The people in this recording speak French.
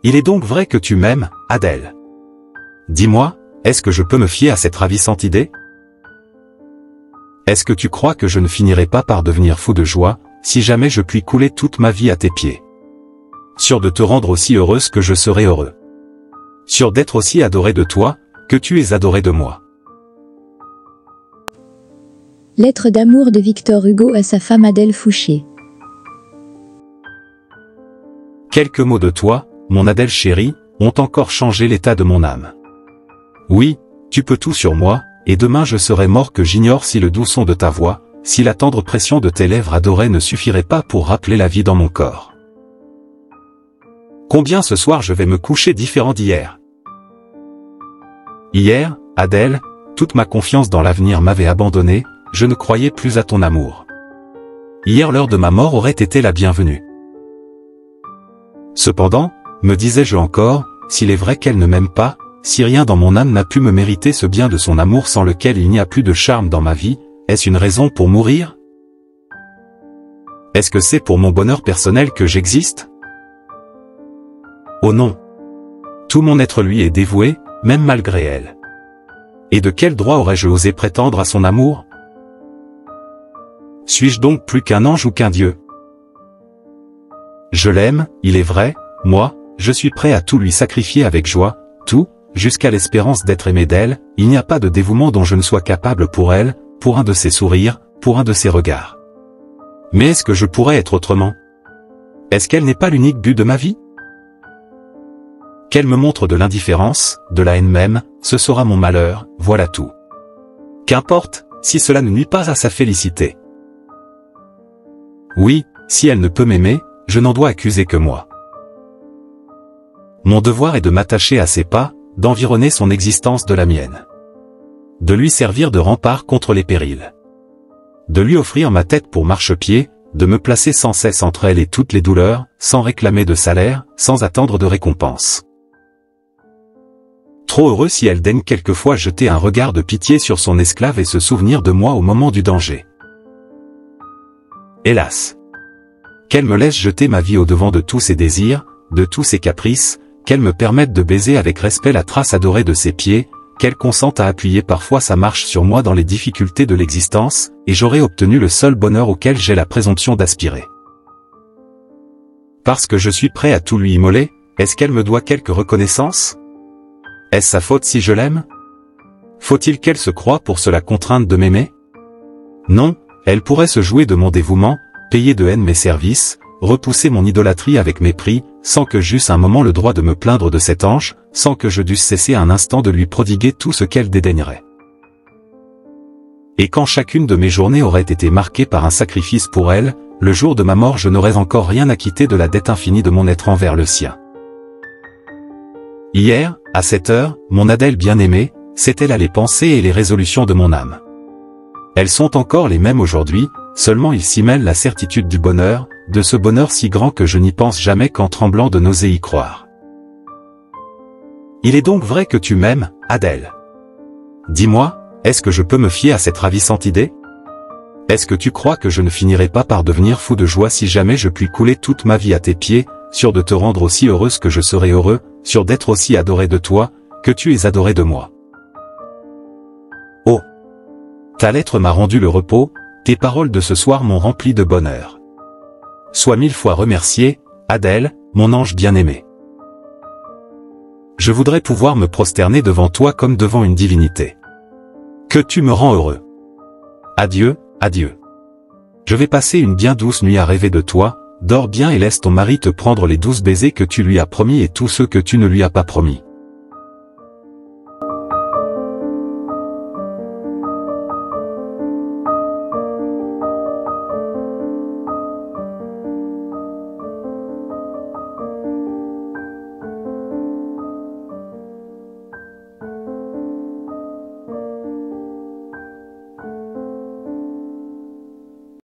Il est donc vrai que tu m'aimes, Adèle. Dis-moi, est-ce que je peux me fier à cette ravissante idée? Est-ce que tu crois que je ne finirai pas par devenir fou de joie, si jamais je puis couler toute ma vie à tes pieds? Sûr de te rendre aussi heureuse que je serai heureux. Sûr d'être aussi adoré de toi, que tu es adoré de moi. Lettre d'amour de Victor Hugo à sa femme Adèle Fouché. Quelques mots de toi, mon Adèle chérie, ont encore changé l'état de mon âme. Oui, tu peux tout sur moi, et demain je serai mort que j'ignore si le doux son de ta voix, si la tendre pression de tes lèvres adorées ne suffirait pas pour rappeler la vie dans mon corps. Combien ce soir je vais me coucher différent d'hier. Hier, Adèle, toute ma confiance dans l'avenir m'avait abandonné, je ne croyais plus à ton amour. Hier l'heure de ma mort aurait été la bienvenue. Cependant, me disais-je encore, s'il est vrai qu'elle ne m'aime pas, si rien dans mon âme n'a pu me mériter ce bien de son amour sans lequel il n'y a plus de charme dans ma vie, est-ce une raison pour mourir? Est-ce que c'est pour mon bonheur personnel que j'existe? Oh non! Tout mon être lui est dévoué, même malgré elle. Et de quel droit aurais-je osé prétendre à son amour? Suis-je donc plus qu'un ange ou qu'un dieu? Je l'aime, il est vrai, moi, je suis prêt à tout lui sacrifier avec joie, tout, jusqu'à l'espérance d'être aimé d'elle, il n'y a pas de dévouement dont je ne sois capable pour elle, pour un de ses sourires, pour un de ses regards. Mais est-ce que je pourrais être autrement? Est-ce qu'elle n'est pas l'unique but de ma vie? Qu'elle me montre de l'indifférence, de la haine même, ce sera mon malheur, voilà tout. Qu'importe, si cela ne nuit pas à sa félicité. Oui, si elle ne peut m'aimer, je n'en dois accuser que moi. Mon devoir est de m'attacher à ses pas, d'environner son existence de la mienne. De lui servir de rempart contre les périls. De lui offrir ma tête pour marchepied, de me placer sans cesse entre elle et toutes les douleurs, sans réclamer de salaire, sans attendre de récompense. Trop heureux si elle daigne quelquefois jeter un regard de pitié sur son esclave et se souvenir de moi au moment du danger. Hélas! Qu'elle me laisse jeter ma vie au-devant de tous ses désirs, de tous ses caprices, qu'elle me permette de baiser avec respect la trace adorée de ses pieds, qu'elle consente à appuyer parfois sa marche sur moi dans les difficultés de l'existence, et j'aurai obtenu le seul bonheur auquel j'ai la présomption d'aspirer. Parce que je suis prêt à tout lui immoler, est-ce qu'elle me doit quelque reconnaissance? Est-ce sa faute si je l'aime? Faut-il qu'elle se croie pour cela contrainte de m'aimer? Non, elle pourrait se jouer de mon dévouement, payer de haine mes services, repousser mon idolâtrie avec mépris, sans que j'eusse un moment le droit de me plaindre de cet ange, sans que je dusse cesser un instant de lui prodiguer tout ce qu'elle dédaignerait. Et quand chacune de mes journées aurait été marquée par un sacrifice pour elle, le jour de ma mort je n'aurais encore rien acquitté de la dette infinie de mon être envers le sien. Hier, à cette heure, mon Adèle bien-aimée, c'étaient là les pensées et les résolutions de mon âme. Elles sont encore les mêmes aujourd'hui, seulement il s'y mêle la certitude du bonheur, de ce bonheur si grand que je n'y pense jamais qu'en tremblant de n'oser y croire. Il est donc vrai que tu m'aimes, Adèle. Dis-moi, est-ce que je peux me fier à cette ravissante idée? Est-ce que tu crois que je ne finirai pas par devenir fou de joie si jamais je puis couler toute ma vie à tes pieds, sûr de te rendre aussi heureuse que je serai heureux, sûr d'être aussi adoré de toi, que tu es adoré de moi? Oh! Ta lettre m'a rendu le repos, tes paroles de ce soir m'ont rempli de bonheur. Sois 1000 fois remerciée, Adèle, mon ange bien-aimé. Je voudrais pouvoir me prosterner devant toi comme devant une divinité. Que tu me rends heureux. Adieu, adieu. Je vais passer une bien douce nuit à rêver de toi, dors bien et laisse ton mari te prendre les 12 baisers que tu lui as promis et tous ceux que tu ne lui as pas promis.